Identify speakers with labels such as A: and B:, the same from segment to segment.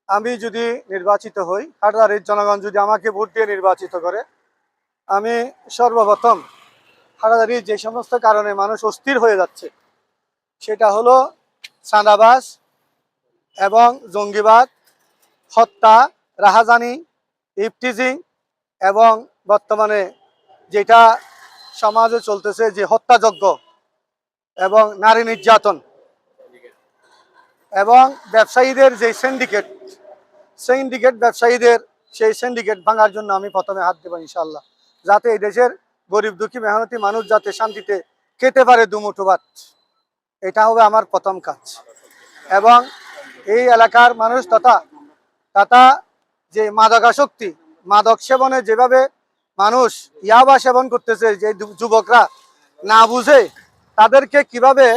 A: আমি যদি নির্বাচিত হই, হাটহাজারীর জনগণ যদি আমাকে ভোট দিয়ে নির্বাচিত করে, আমি সর্বপ্রথম হাটহাজারীর যে সমস্ত কারণে মানুষ অস্থির হয়ে যাচ্ছে, সেটা হলো চাঁদাবাজ এবং জঙ্গিবাদ, হত্যা, রাহাজানি, ইফটিজিং এবং বর্তমানে যেটা সমাজে চলতেছে যে হত্যাযজ্ঞ এবং নারী নির্যাতন এবং ব্যবসায়ীদের যে সিন্ডিকেট ব্যবসায়ীদের সেই সিন্ডিকেট ভাঙার জন্য আমি প্রথমে হাত দেব ইনশাআল্লাহ, যাতে এই দেশের গরিব দুঃখী মেহনতি মানুষ যাতে শান্তিতে খেতে পারে দুমুঠো ভাত। এটা হবে আমার প্রথম কাজ। এবং এই এলাকার মানুষ তথা যে মাদকাসক্তি, মাদক সেবনে যেভাবে মানুষ ইয়াবা সেবন করতেছে, যে যুবকরা না বুঝে তাদেরকে কিভাবে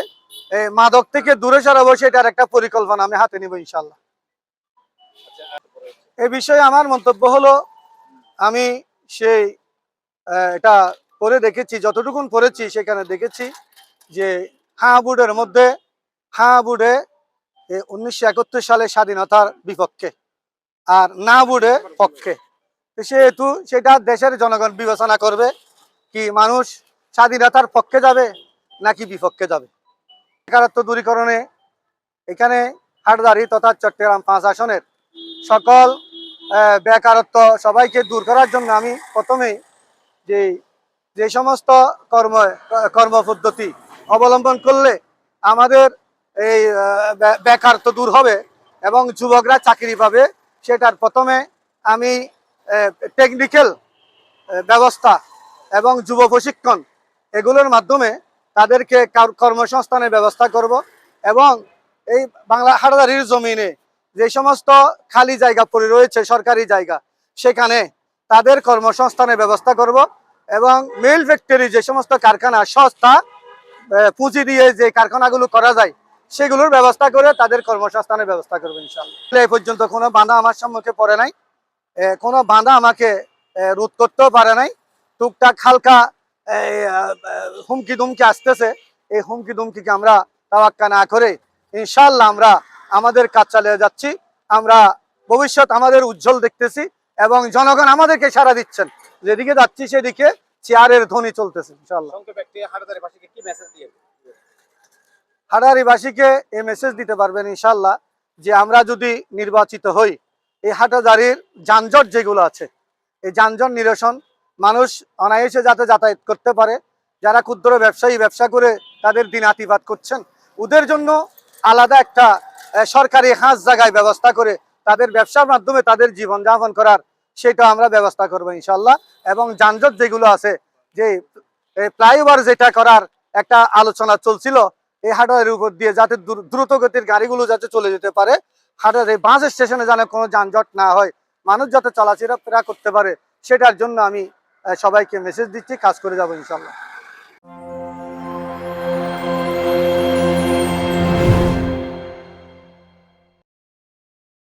A: মাদক থেকে দূরে সরাবো, সেটার একটা পরিকল্পনা আমি হাতে নিব ইনশাল্লাহ। এই বিষয়ে আমার মন্তব্য হলো, আমি সেই এটা পড়ে দেখেছি, যতটুকুন পড়েছি সেখানে দেখেছি যে বোর্ডের মধ্যে বোর্ডে 1971 সালে স্বাধীনতার বিপক্ষে আর না বোর্ডে পক্ষে। সেহেতু সেটা দেশের জনগণ বিবেচনা করবে কি মানুষ স্বাধীনতার পক্ষে যাবে নাকি বিপক্ষে যাবে। বেকারত্ব দূরীকরণে এখানে হাটহাজারী তথা চট্টগ্রাম 5 আসনের সকল বেকারত্ব সবাইকে দূর করার জন্য আমি প্রথমেই যে সমস্ত কর্মপদ্ধতি অবলম্বন করলে আমাদের এই বেকারত্ব দূর হবে এবং যুবকরা চাকরি পাবে, সেটার প্রথমে আমি টেকনিক্যাল ব্যবস্থা এবং যুব প্রশিক্ষণ এগুলোর মাধ্যমে তাদেরকে কর্মসংস্থানের ব্যবস্থা করব। এবং এই বাংলা হাটহাজারীর জমিনে যে সমস্ত খালি জায়গা পড়ে রয়েছে সরকারি জায়গা, সেখানে তাদের কর্মসংস্থানের ব্যবস্থা করব। এবং মিল ফ্যাক্টরি যে সমস্ত কারখানা সস্তা পুঁজি দিয়ে যে কারখানাগুলো করা যায়, সেগুলোর ব্যবস্থা করে তাদের কর্মসংস্থানের ব্যবস্থা করবো ইনশাআল্লাহ। এই পর্যন্ত কোনো বাধা আমার সম্মুখে পড়ে নাই, কোনো বাধা আমাকে রোধ করতেও পারে নাই। টুকটাক হালকা হুমকি দুমকি আসতেছে, এই হুমকি দুমকিকে আমরা তাওয়াক্কা না করে ইনশাআল্লাহ আমরা আমাদের কাজ চালিয়ে যাচ্ছি। আমরা ভবিষ্যৎ আমাদের উজ্জ্বল দেখতেছি এবং জনগণ আমাদেরকে সাড়া দিচ্ছেন, যেদিকে যাচ্ছি সেদিকে চেয়ারের ধ্বনি চলতেছে ইনশাআল্লাহ। হাটহাজারীবাসীকে এই মেসেজ দিতে পারবেন ইনশাআল্লাহ যে আমরা যদি নির্বাচিত হই, এই হাটহাজারীর যানজট যেগুলো আছে, এই যানজট নিরসন, মানুষ অনায়াসে যাতে যাতায়াত করতে পারে, যারা ক্ষুদ্র ব্যবসায়ী ব্যবসা করে তাদের দিন আতিপাত করছেন, ওদের জন্য আলাদা একটা সরকারি হাঁস জায়গায় ব্যবস্থা করে তাদের ব্যবসার মাধ্যমে তাদের জীবনযাপন করার, সেটা আমরা ব্যবস্থা করবো ইনশাআল্লাহ। এবং যানজট যেগুলো আছে, যে ফ্লাইওভার যেটা করার একটা আলোচনা চলছিল, এই হাটহাজারীর উপর দিয়ে যাতে দ্রুত গতির গাড়িগুলো যাতে চলে যেতে পারে, হাটহাজারী বাস স্টেশনে যেন কোনো যানজট না হয়, মানুষ যাতে চলাফেরা করতে পারে, সেটার জন্য আমি সবাইকে মেসেজ দিচ্ছি, কাজ করে যাবো ইনশাআল্লাহ।